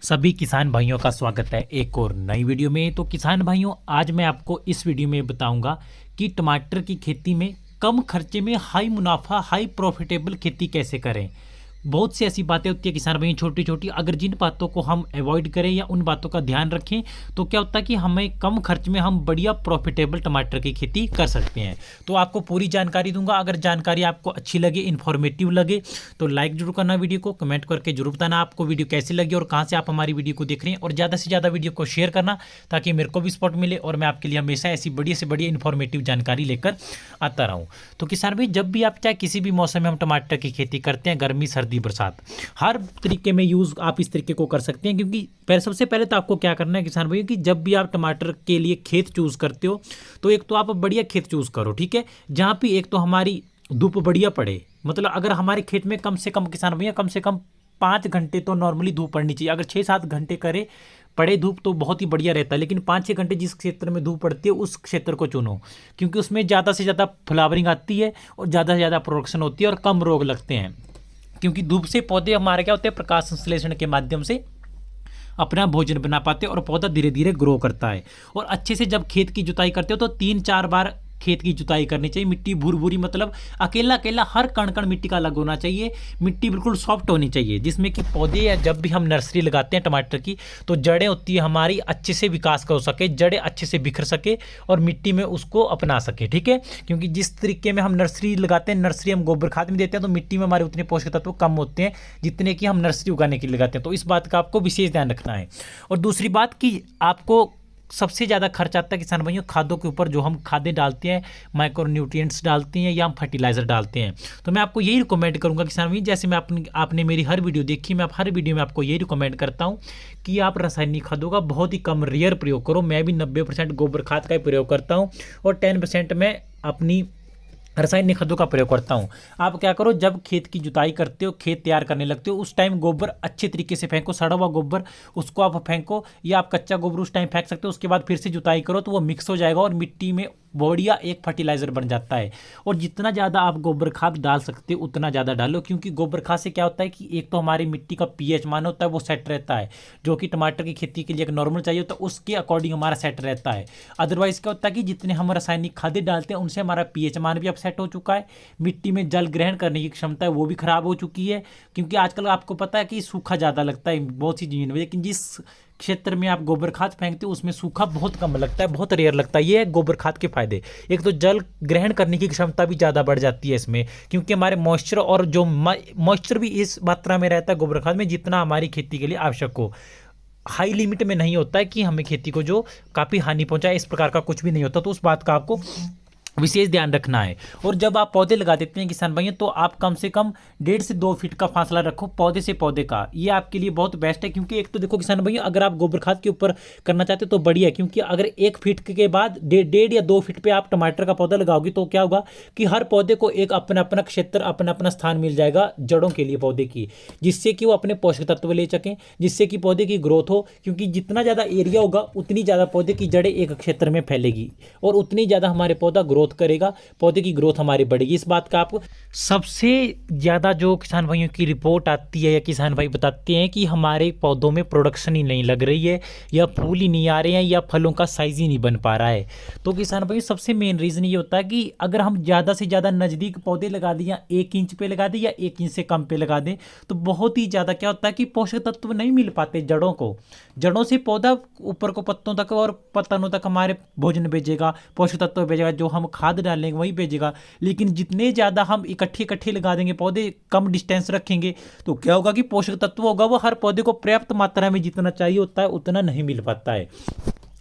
सभी किसान भाइयों का स्वागत है एक और नई वीडियो में। तो किसान भाइयों, आज मैं आपको इस वीडियो में बताऊंगा कि टमाटर की खेती में कम खर्चे में हाई मुनाफा हाई प्रॉफिटेबल खेती कैसे करें। बहुत सी ऐसी बातें होती है किसान भाइयों, छोटी छोटी, अगर जिन बातों को हम अवॉइड करें या उन बातों का ध्यान रखें तो क्या होता है कि हमें कम खर्च में हम बढ़िया प्रॉफिटेबल टमाटर की खेती कर सकते हैं। तो आपको पूरी जानकारी दूंगा। अगर जानकारी आपको अच्छी लगे, इन्फॉर्मेटिव लगे तो लाइक जरूर करना वीडियो को, कमेंट करके जरूर बताना आपको वीडियो कैसी लगी और कहाँ से आप हमारी वीडियो को देख रहे हैं, और ज़्यादा से ज़्यादा वीडियो को शेयर करना ताकि मेरे को भी सपोर्ट मिले और मैं आपके लिए हमेशा ऐसी बढ़िया से बढ़िया इन्फॉर्मेटिव जानकारी लेकर आता रहूँ। तो किसान भाई, जब भी आप चाहे किसी भी मौसम में हम टमाटर की खेती करते हैं, गर्मी सर्दी बरसात, हर तरीके में यूज़ आप इस तरीके को कर सकते हैं। क्योंकि सबसे पहले तो आपको क्या करना है किसान भाई कि जब भी आप टमाटर के लिए खेत चूज़ करते हो तो एक तो आप बढ़िया खेत चूज़ करो, ठीक है, जहाँ पे एक तो हमारी धूप बढ़िया पड़े। मतलब अगर हमारे खेत में कम से कम किसान भैया कम से कम 5 घंटे तो नॉर्मली धूप पड़नी चाहिए। अगर 6-7 घंटे करे पड़े धूप तो बहुत ही बढ़िया रहता है, लेकिन 5-6 घंटे जिस क्षेत्र में धूप पड़ती है उस क्षेत्र को चुनो, क्योंकि उसमें ज़्यादा से ज़्यादा फ्लावरिंग आती है और ज़्यादा से ज़्यादा प्रोडक्शन होती है और कम रोग लगते हैं। क्योंकि धूप से पौधे हमारे क्या होते हैं, प्रकाश संश्लेषण के माध्यम से अपना भोजन बना पाते हैं और पौधा धीरे धीरे ग्रो करता है। और अच्छे से जब खेत की जुताई करते हो तो 3-4 बार खेत की जुताई करनी चाहिए। मिट्टी भूरी मतलब अकेला अकेला हर कण कण मिट्टी का अलग होना चाहिए। मिट्टी बिल्कुल सॉफ्ट होनी चाहिए, जिसमें कि पौधे या जब भी हम नर्सरी लगाते हैं टमाटर की तो जड़ें होती है हमारी अच्छे से विकास कर सके, जड़ें अच्छे से बिखर सके और मिट्टी में उसको अपना सके, ठीक है। क्योंकि जिस तरीके में हम नर्सरी लगाते हैं, नर्सरी हम गोबर खाद में देते हैं तो मिट्टी में हमारे उतने पोषक तत्व कम होते हैं जितने कि हम नर्सरी उगाने के लिए लगाते हैं। तो इस बात का आपको विशेष ध्यान रखना है। और दूसरी बात कि आपको सबसे ज़्यादा खर्च आता है किसान भाइयों खादों के ऊपर, जो हम खादें डालते हैं, माइक्रो न्यूट्रिएंट्स डालते हैं या हम फर्टिलाइज़र डालते हैं। तो मैं आपको यही रिकमेंड करूंगा किसान भाई, जैसे मैं आपने मेरी हर वीडियो देखी, मैं हर वीडियो में आपको यही रिकमेंड करता हूं कि आप रासायनिक खादों का बहुत ही कम रेयर प्रयोग करो। मैं भी 90% गोबर खाद का ही प्रयोग करता हूँ और 10% मैं अपनी रासायनिक खादों का प्रयोग करता हूं। आप क्या करो, जब खेत की जुताई करते हो, खेत तैयार करने लगते हो, उस टाइम गोबर अच्छे तरीके से फेंको, सड़ा हुआ गोबर उसको आप फेंको, या आप कच्चा गोबर उस टाइम फेंक सकते हो। उसके बाद फिर से जुताई करो तो वो मिक्स हो जाएगा और मिट्टी में बढ़िया एक फर्टिलाइजर बन जाता है। और जितना ज़्यादा आप गोबर खाद डाल सकते हो उतना ज़्यादा डालो, क्योंकि गोबर खाद से क्या होता है कि एक तो हमारी मिट्टी का पीएच मान होता है वो सेट रहता है, जो कि टमाटर की खेती के लिए एक नॉर्मल चाहिए होता है, उसके अकॉर्डिंग हमारा सेट रहता है। अदरवाइज क्या होता है कि जितने हम रासायनिक खादें डालते हैं उनसे हमारा पीएच मान भी अपसेट हो चुका है, मिट्टी में जल ग्रहण करने की क्षमता है वो भी खराब हो चुकी है। क्योंकि आजकल आपको पता है कि सूखा ज़्यादा लगता है बहुत सी जमीन में, लेकिन जिस क्षेत्र में आप गोबर खाद फेंकते हो उसमें सूखा बहुत कम लगता है, बहुत रेयर लगता है। ये है गोबर खाद के फायदे। एक तो जल ग्रहण करने की क्षमता भी ज़्यादा बढ़ जाती है इसमें, क्योंकि हमारे मॉइस्चर और जो मॉइस्चर भी इस मात्रा में रहता है गोबर खाद में जितना हमारी खेती के लिए आवश्यक हो। हाई लिमिट में नहीं होता है कि हमें खेती को जो काफ़ी हानि पहुंचाए, इस प्रकार का कुछ भी नहीं होता। तो उस बात का आपको विशेष ध्यान रखना है। और जब आप पौधे लगा देते हैं किसान भाइयों तो आप कम से कम 1.5 से 2 फीट का फासला रखो पौधे से पौधे का। ये आपके लिए बहुत बेस्ट है, क्योंकि एक तो देखो किसान भाइयों, अगर आप गोबर खाद के ऊपर करना चाहते हो तो बढ़िया है, क्योंकि अगर 1 फीट के बाद 1.5 या 2 फीट पे आप टमाटर का पौधा लगाओगे तो क्या होगा कि हर पौधे को एक अपना अपना क्षेत्र, अपना अपना स्थान मिल जाएगा जड़ों के लिए पौधे की, जिससे कि वो अपने पोषक तत्व ले सकें, जिससे कि पौधे की ग्रोथ हो। क्योंकि जितना ज़्यादा एरिया होगा उतनी ज़्यादा पौधे की जड़ें एक क्षेत्र में फैलेगी और उतनी ज़्यादा हमारे पौधा ग्रोथ करेगा, पौधे की ग्रोथ हमारी बढ़ेगी। इस बात का आपको सबसे ज़्यादा जो किसान भाइयों की रिपोर्ट आती है या किसान भाई बताते हैं कि हमारे पौधों में प्रोडक्शन ही नहीं लग रही है, या फूल ही नहीं आ रहे हैं, या फलों का साइज ही नहीं बन पा रहा है। तो किसान भाई सबसे मेन रीज़न ये होता है कि अगर हम ज़्यादा से ज़्यादा नज़दीक पौधे लगा दें, या 1 इंच पे लगा दें या 1 इंच से कम पे लगा दें, तो बहुत ही ज़्यादा क्या होता है कि पोषक तत्व नहीं मिल पाते जड़ों को। जड़ों से पौधा ऊपर को पत्तों तक और पतनों तक हमारे भोजन भेजेगा, पोषक तत्व भेजेगा, जो हम खाद डालेंगे वही भेजेगा। लेकिन जितने ज़्यादा हम इकट्ठे इकट्ठे लगा देंगे पौधे, कम डिस्टेंस रखेंगे, तो क्या होगा कि पोषक तत्व होगा वो हर पौधे को पर्याप्त मात्रा में जितना चाहिए होता है उतना नहीं मिल पाता है,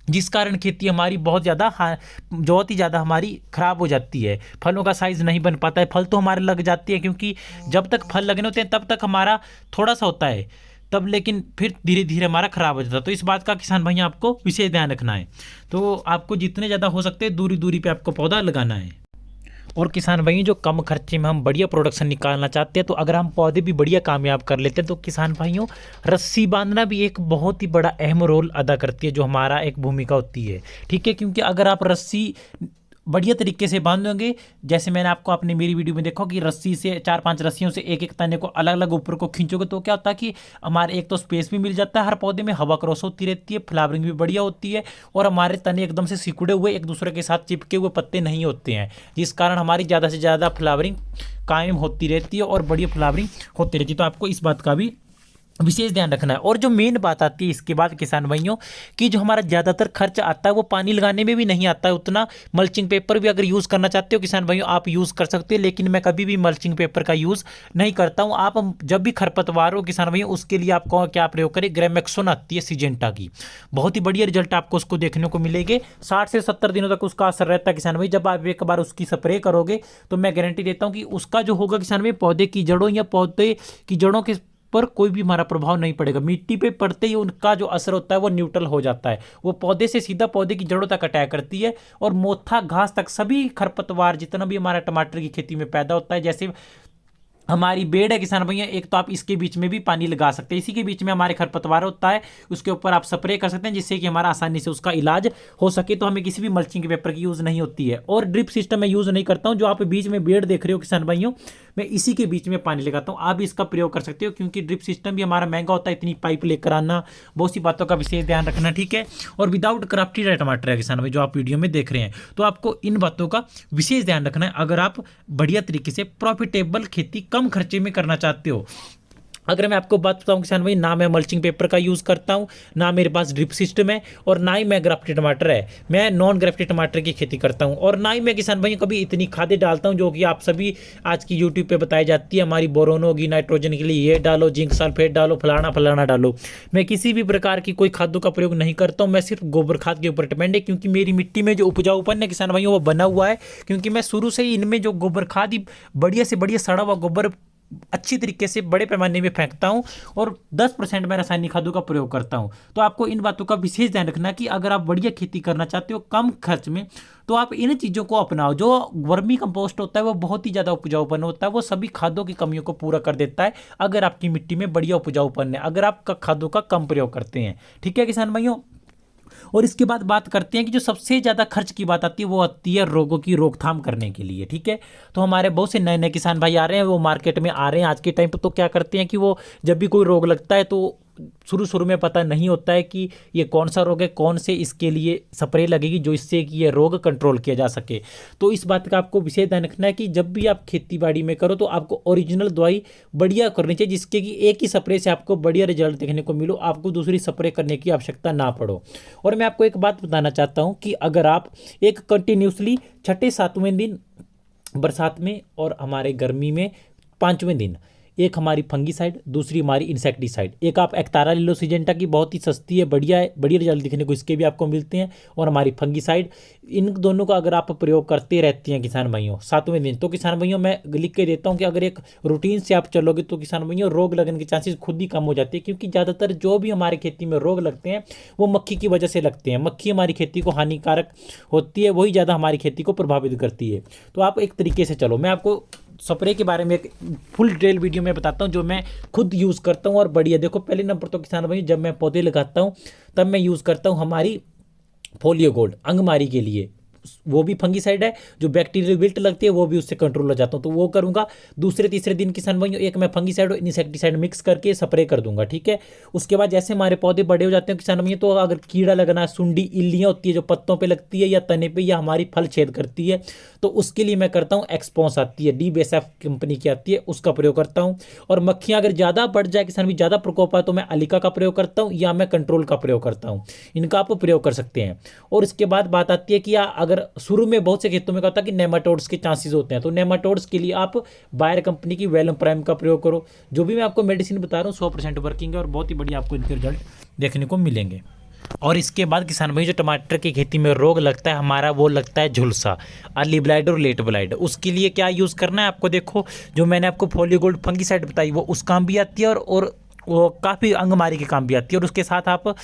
जिस कारण खेती हमारी बहुत ही ज़्यादा हमारी ख़राब हो जाती है। फलों का साइज़ नहीं बन पाता है। फल तो हमारे लग जाती है, क्योंकि जब तक फल लगने होते हैं तब तक हमारा थोड़ा सा होता है तब, लेकिन फिर धीरे धीरे हमारा ख़राब हो जाता है। तो इस बात का किसान भाई आपको विशेष ध्यान रखना है। तो आपको जितने ज़्यादा हो सकते हैं दूरी दूरी पे आपको पौधा लगाना है। और किसान भाई जो कम खर्चे में हम बढ़िया प्रोडक्शन निकालना चाहते हैं, तो अगर हम पौधे भी बढ़िया कामयाब कर लेते हैं तो किसान भाइयों रस्सी बांधना भी एक बहुत ही बड़ा अहम रोल अदा करती है, जो हमारा एक भूमिका होती है, ठीक है। क्योंकि अगर आप रस्सी बढ़िया तरीके से बांधोगे। जैसे मैंने आपको अपने मेरी वीडियो में देखा कि रस्सी से 4-5 रस्सियों से एक एक तने को अलग अलग ऊपर को खींचोगे तो क्या होता है कि हमारे एक तो स्पेस भी मिल जाता है, हर पौधे में हवा क्रॉस होती रहती है, फ्लावरिंग भी बढ़िया होती है और हमारे तने एकदम से सिकुड़े हुए एक दूसरे के साथ चिपके हुए पत्ते नहीं होते हैं, जिस कारण हमारी ज़्यादा से ज़्यादा फ्लावरिंग कायम होती रहती है और बढ़िया फ्लावरिंग होती रहती है। तो आपको इस बात का भी विशेष ध्यान रखना है। और जो मेन बात आती है इसके बाद किसान भाइयों कि जो हमारा ज़्यादातर खर्च आता है वो पानी लगाने में भी नहीं आता है उतना। मल्चिंग पेपर भी अगर यूज़ करना चाहते हो किसान भाइयों आप यूज़ कर सकते हो, लेकिन मैं कभी भी मल्चिंग पेपर का यूज़ नहीं करता हूँ। आप जब भी खरपतवार हो किसान भाइयों उसके लिए आपको क्या प्रयोग करें, ग्रेमेक्सोन आती है सिजेंटा की, बहुत ही बढ़िया रिजल्ट आपको उसको देखने को मिलेंगे। 60 से 70 दिनों तक उसका असर रहता है किसान भाई। जब आप एक बार उसकी स्प्रे करोगे तो मैं गारंटी देता हूँ कि उसका जो होगा किसान भाई पौधे की जड़ों या पौधे की जड़ों के पर कोई भी हमारा प्रभाव नहीं पड़ेगा। मिट्टी पे पड़ते ही उनका जो असर होता है वो न्यूट्रल हो जाता है, वो पौधे से सीधा पौधे की जड़ों तक अटैक करती है और मोथा घास तक सभी खरपतवार जितना भी हमारा टमाटर की खेती में पैदा होता है। जैसे हमारी बेड़ है किसान भैया, एक तो आप इसके बीच में भी पानी लगा सकते हैं, इसी के बीच में हमारे खरपतवार होता है उसके ऊपर आप स्प्रे कर सकते हैं जिससे कि हमारा आसानी से उसका इलाज हो सके। तो हमें किसी भी मल्चिंग के पेपर की यूज़ नहीं होती है। और ड्रिप सिस्टम मैं यूज़ नहीं करता हूँ, जो आप बीच में बेड़ देख रहे हो किसान भाइयों मैं इसी के बीच में पानी लगाता हूँ। आप भी इसका प्रयोग कर सकते हो क्योंकि ड्रिप सिस्टम भी हमारा महंगा होता है, इतनी पाइप लेकर आना, बहुत सी बातों का विशेष ध्यान रखना, ठीक है। और विदाउट क्राफ्टेड टमाटर है किसान भाई जो आप वीडियो में देख रहे हैं, तो आपको इन बातों का विशेष ध्यान रखना है अगर आप बढ़िया तरीके से प्रॉफिटेबल खेती कम खर्चे में करना चाहते हो। अगर मैं आपको बात बताऊं किसान भाई, ना मैं मल्चिंग पेपर का यूज़ करता हूं, ना मेरे पास ड्रिप सिस्टम है और ना ही मैं ग्राफ्टेड टमाटर है, मैं नॉन ग्राफ्टेड टमाटर की खेती करता हूं। और ना ही मैं किसान भाई कभी इतनी खादें डालता हूं जो कि आप सभी आज की यूट्यूब पे बताई जाती है, हमारी बोरोन होगी, नाइट्रोजन के लिए ये डालो, जिंक सल्फेट डालो, फलाना फलाना डालो। मैं किसी भी प्रकार की कोई खादों का प्रयोग नहीं करता हूँ, मैं सिर्फ गोबर खाद के ऊपर डिपेंड है क्योंकि मेरी मिट्टी में जो उपजाऊपन है किसान भाइयों वो बना हुआ है, क्योंकि मैं शुरू से ही इनमें जो गोबर खाद ही बढ़िया से बढ़िया सड़ा हुआ गोबर अच्छी तरीके से बड़े पैमाने में फेंकता हूं और 10% मैं रासायनिक खादों का प्रयोग करता हूं। तो आपको इन बातों का विशेष ध्यान रखना कि अगर आप बढ़िया खेती करना चाहते हो कम खर्च में तो आप इन चीज़ों को अपनाओ। जो वर्मी कंपोस्ट होता है वो बहुत ही ज़्यादा उपजाऊपन होता है, वो सभी खादों की कमियों को पूरा कर देता है अगर आपकी मिट्टी में बढ़िया उपजाऊपन है, अगर आप खादों का कम प्रयोग करते हैं, ठीक है किसान भाइयों। और इसके बाद बात करते हैं कि जो सबसे ज़्यादा खर्च की बात आती है वो आती है रोगों की रोकथाम करने के लिए, ठीक है। तो हमारे बहुत से नए नए किसान भाई आ रहे हैं, वो मार्केट में आ रहे हैं आज के टाइम पर, तो क्या करते हैं कि वो जब भी कोई रोग लगता है तो शुरू में पता नहीं होता है कि ये कौन सा रोग है, कौन से इसके लिए स्प्रे लगेगी जो इससे कि ये रोग कंट्रोल किया जा सके। तो इस बात का आपको विशेष ध्यान रखना है कि जब भी आप खेती बाड़ी में करो तो आपको ओरिजिनल दवाई बढ़िया करनी चाहिए जिसके कि एक ही स्प्रे से आपको बढ़िया रिजल्ट देखने को मिलो, आपको दूसरी स्प्रे करने की आवश्यकता ना पड़ो। और मैं आपको एक बात बताना चाहता हूँ कि अगर आप एक कंटिन्यूसली 6-7वें दिन बरसात में और हमारे गर्मी में 5वें दिन एक हमारी फंगीसाइड, दूसरी हमारी इंसेक्टिसाइड, एक आप एक्तारा ले लो सिजेंटा की, बहुत ही सस्ती है, बढ़िया है, बढ़िया रिजल्ट दिखने को इसके भी आपको मिलते हैं, और हमारी फंगीसाइड, इन दोनों का अगर आप प्रयोग करते रहते हैं किसान भाइयों 7वें दिन, तो किसान भाइयों मैं लिख के देता हूं कि अगर एक रूटीन से आप चलोगे तो किसान भाइयों रोग लगने के चांसेस खुद ही कम हो जाते हैं, क्योंकि ज़्यादातर जो भी हमारे खेती में रोग लगते हैं वो मक्खी की वजह से लगते हैं। मक्खी हमारी खेती को हानिकारक होती है, वही ज़्यादा हमारी खेती को प्रभावित करती है। तो आप एक तरीके से चलो, मैं आपको स्प्रे के बारे में एक फुल डिटेल वीडियो में बताता हूं जो मैं खुद यूज़ करता हूं और बढ़िया। देखो पहले नंबर तो किसान भाई जब मैं पौधे लगाता हूं तब मैं यूज़ करता हूं हमारी फोलियो गोल्ड अंगमारी के लिए, वो भी फंगीसाइड है, जो बैक्टीरियल विल्ट लगती है वो भी उससे कंट्रोल हो जाता हूँ, तो वो करूँगा। दूसरे तीसरे दिन किसान भाइयों एक मैं फंगीसाइड और इंसेक्टिसाइड मिक्स करके स्प्रे कर दूंगा, ठीक है। उसके बाद जैसे हमारे पौधे बड़े हो जाते हैं किसान भाइयों, तो अगर कीड़ा लगना, सुंडी, इल्लियाँ होती है जो पत्तों पे लगती है या तने पे या हमारी फल छेद करती है, तो उसके लिए मैं करता हूँ एक्सपॉन्स आती है, DBSF कंपनी की आती है, उसका प्रयोग करता हूँ। और मक्खियाँ अगर ज़्यादा बढ़ जाए किसान भी, ज़्यादा प्रकोप है, तो मैं अलिका का प्रयोग करता हूँ या मैं कंट्रोल का प्रयोग करता हूँ, इनका आप प्रयोग कर सकते हैं। और इसके बाद बात आती है कि अगर शुरू में बहुत से खेतों में क्या होता है कि नेमाटोड्स के चांसेस होते हैं, तो नेमाटोड्स के लिए आप बायर कंपनी की वेलम प्राइम का प्रयोग करो। जो भी मैं आपको मेडिसिन बता रहा हूँ 100% वर्किंग है और बहुत ही बढ़िया आपको इनके रिजल्ट देखने को मिलेंगे। और इसके बाद किसान भाई जो टमाटर की खेती में रोग लगता है हमारा, वो लगता है झुलसा, अर्ली ब्लाइट और लेट ब्लाइट। उसके लिए क्या यूज़ करना है आपको, देखो जो मैंने आपको फोलियो गोल्ड फंगीसाइड बताई वो उस काम भी आती है और वो काफ़ी अंगमारी के काम भी आती है। और उसके साथ आप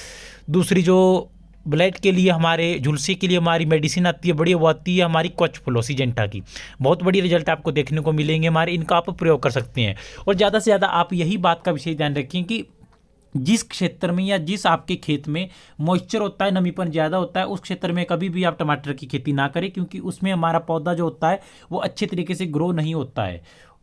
दूसरी जो ब्लाइट के लिए, हमारे झुलसे के लिए हमारी मेडिसिन आती है बढ़िया, वो आती है हमारी क्वच फ्लो सिजेंटा की, बहुत बढ़िया रिजल्ट आपको देखने को मिलेंगे हमारे, इनका आप प्रयोग कर सकते हैं। और ज़्यादा से ज़्यादा आप यही बात का विशेष ध्यान रखें कि जिस क्षेत्र में या जिस आपके खेत में मॉइस्चर होता है, नमीपन ज़्यादा होता है, उस क्षेत्र में कभी भी आप टमाटर की खेती ना करें, क्योंकि उसमें हमारा पौधा जो होता है वो अच्छे तरीके से ग्रो नहीं होता है।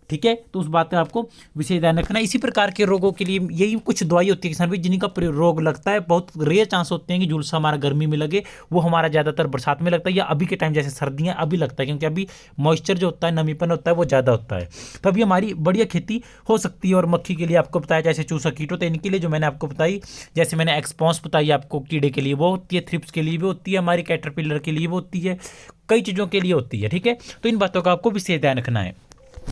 ठीक है, तो उस बात का आपको विशेष ध्यान रखना। इसी प्रकार के रोगों के लिए यही कुछ दवाई होती है किसान भाई जिनका रोग लगता है, बहुत रेयर चांस होते हैं कि झुलसा हमारा गर्मी में लगे, वो हमारा ज़्यादातर बरसात में लगता है या अभी के टाइम जैसे सर्दियाँ अभी लगता है, क्योंकि अभी मॉइस्चर जो होता है, नमीपन होता है वो ज़्यादा होता है, तो अभी हमारी बढ़िया खेती हो सकती है। और मक्खी के लिए आपको बताया जैसे चूसा कीट होता है, इनके लिए जो मैंने आपको बताई, जैसे मैंने एक्सपॉन्स बताई आपको कीड़े के लिए वो होती है, थ्रिप्स के लिए भी होती है, हमारी कैटरपिलर के लिए वो होती है, कई चीज़ों के लिए होती है। ठीक है, तो इन बातों का आपको विशेष ध्यान रखना है।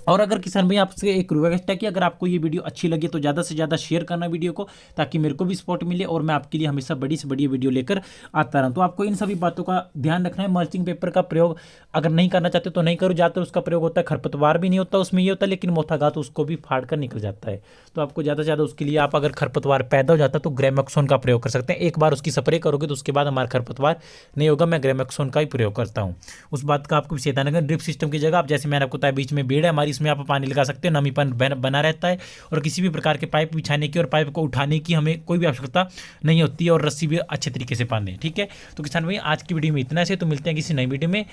और अगर किसान भाई आपसे एक रिक्वेस्ट है कि अगर आपको ये वीडियो अच्छी लगी तो ज़्यादा से ज़्यादा शेयर करना वीडियो को, ताकि मेरे को भी सपोर्ट मिले और मैं आपके लिए हमेशा बड़ी से बड़ी वीडियो लेकर आता रहूँ। तो आपको इन सभी बातों का ध्यान रखना है। मल्चिंग पेपर का प्रयोग अगर नहीं करना चाहते तो नहीं करो, ज़्यादातर उसका प्रयोग होता है, खरपतवार भी नहीं होता उसमें, ये होता है लेकिन मोथा घात उसको भी फाड़ कर निकल जाता है। तो आपको ज़्यादा से ज़्यादा उसके लिए आप अगर खरपतवार पैदा हो जाता है तो ग्रेमेक्सोन का प्रयोग कर सकते हैं। एक बार उसकी स्प्रे करोगे तो उसके बाद हमारा खरपतवार नहीं होगा, मैं ग्रेमेक्सोन का ही प्रयोग करता हूँ। उस बात का आपको विशेष ध्यान रखना। ड्रिप सिस्टम की जगह आप जैसे मैंने आपको बताया बीच में बेड़ है हमारी, इसमें आप पानी लगा सकते हो, नमीपन बना रहता है, और किसी भी प्रकार के पाइप बिछाने की और पाइप को उठाने की हमें कोई भी आवश्यकता नहीं होती है, और रस्सी भी अच्छे तरीके से बांधें। ठीक है, तो किसान भाई आज की वीडियो में इतना से, तो मिलते हैं किसी नई वीडियो में।